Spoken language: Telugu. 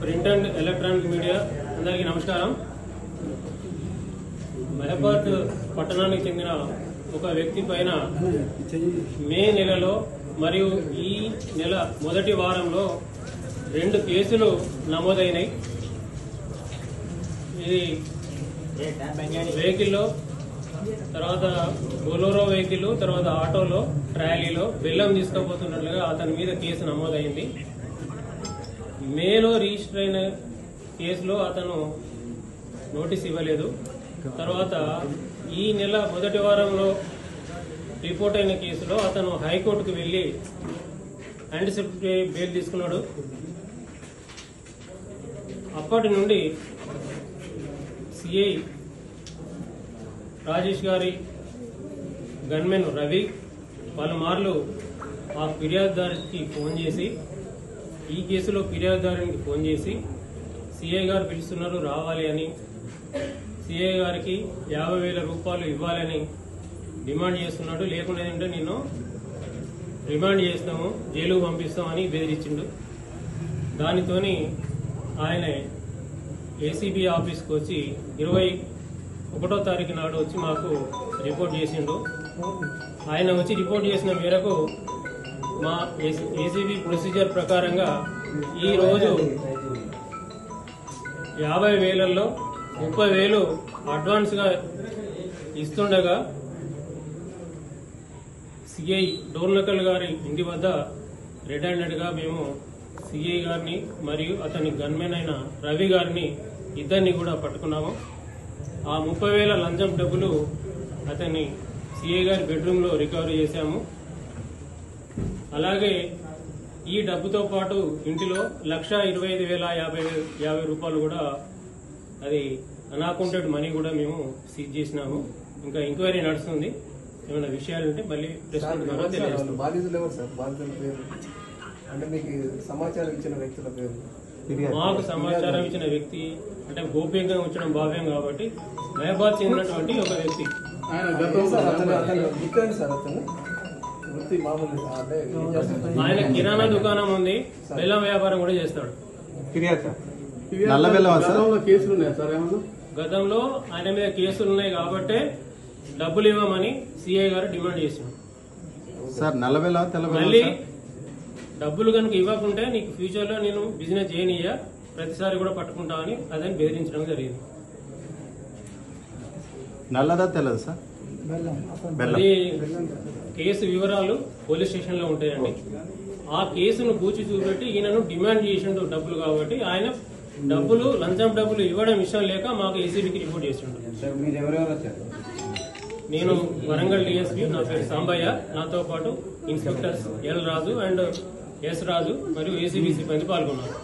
ప్రింట్ అండ్ ఎలక్ట్రానిక్ మీడియా అందరికీ నమస్కారం. మహబాద్ పట్టణానికి చెందిన ఒక వ్యక్తి పైన మే నెలలో మరియు ఈ నెల మొదటి వారంలో 2 కేసులు నమోదైనాయి. ఇది వెహికల్లో, తర్వాత బొలోరో వెహికల్, తర్వాత ఆటోలో, ట్రాలీలో బెల్లం తీసుకుపోతున్నట్లుగా అతని మీద కేసు నమోదైంది. మేలో రిజిస్టర్ అయిన కేసులో అతను నోటీస్ ఇవ్వలేదు. తర్వాత ఈ నెల మొదటి వారంలో రిపోర్ట్ అయిన కేసులో అతను హైకోర్టుకు వెళ్లి యాంటిసిపేటరీ బెయిల్ తీసుకున్నాడు. అప్పటి నుండి సిఐ రాజేష్ గారి గన్మెన్ రవి పలుమార్లు ఆ ఫిర్యాదుదారుకి ఫోన్ చేసి, ఈ కేసులో ఫిర్యాదుదారునికి ఫోన్ చేసి సిఐ గారు పిలుస్తున్నారు రావాలి అని, సిఐ గారికి 50,000 రూపాయలు ఇవ్వాలని డిమాండ్ చేస్తున్నాడు. లేకుండా ఏంటంటే నిన్ను రిమాండ్ చేస్తాము, జైలుకు పంపిస్తామని బెదిరించిండు. దానితోని ఆయన ఏసీబీ ఆఫీస్కి వచ్చి 21వ తారీఖు నాడు వచ్చి మాకు రిపోర్ట్ చేసిండు. ఆయన వచ్చి రిపోర్ట్ చేసిన మేరకు మా ఏసీబీ ప్రొసీజర్ ప్రకారంగా ఈరోజు 50,000లో 30,000 అడ్వాన్స్గా ఇస్తుండగా సిఐ డోర్నకల్ గారి ఇంటి వద్ద రెడ్ హ్యాండెడ్గా మేము సిఐ గారిని మరియు అతని గన్మెన్ అయిన రవి గారిని ఇద్దరిని కూడా పట్టుకున్నాము. ఆ 30,000 లంచం డబ్బులు అతన్ని సిఐ గారి బెడ్రూమ్లో రికవరీ చేశాము. అలాగే ఈ డబ్బుతో పాటు ఇంటిలో 1,25,050 రూపాయలు కూడా అది అన్అకౌంటెడ్ మనీ కూడా మేము సీజ్ చేసినాము. ఇంకా ఎంక్వైరీ నడుస్తుంది. ఏమైనా విషయాలు ఉంటే మళ్ళీ ప్రెసిడెంట్ ద్వారా తెలియజేస్తాం. మాకు సమాచారం ఇచ్చిన వ్యక్తి అంటే గోప్యంగా ఉంచడం భావ్యం కాబట్టి మహబాద్ చెందినటువంటి ఒక వ్యక్తి. ఆయన కిరాణా దుకాణం ఉంది, బెల్లం వ్యాపారం కూడా చేస్తాడు. గతంలో ఆయన మీద కేసులు ఉన్నాయి కాబట్టి డబ్బులు ఇవ్వమని సిఐ గారు డిమాండ్ చేశారు. మళ్ళీ డబ్బులు కనుక ఇవ్వకుంటే నీకు ఫ్యూచర్ లో నేను బిజినెస్ చేయనియ్యా, ప్రతిసారి కూడా పట్టుకుంటామని అదని బెదిరించడం జరిగింది. నల్లదా తెల్లదు సార్? అది కేసు వివరాలు పోలీస్ స్టేషన్ లో ఉంటాయండి. ఆ కేసును పూచి చూపెట్టి ఈయనను డిమాండ్ చేసిండు డబ్బులు కాబట్టి ఆయన డబ్బులు లంచం డబ్బులు ఇవ్వడం ఇష్టం లేక మాకు ఏసీబీకి రిపోర్ట్ చేసిండు. నేను వరంగల్ డిఎస్పీ, నా పేరు సాంబయ్య, నాతో పాటు inspectors L Raju and S Raju మరియు ఏసీబీ సిబ్బంది పాల్గొన్నారు.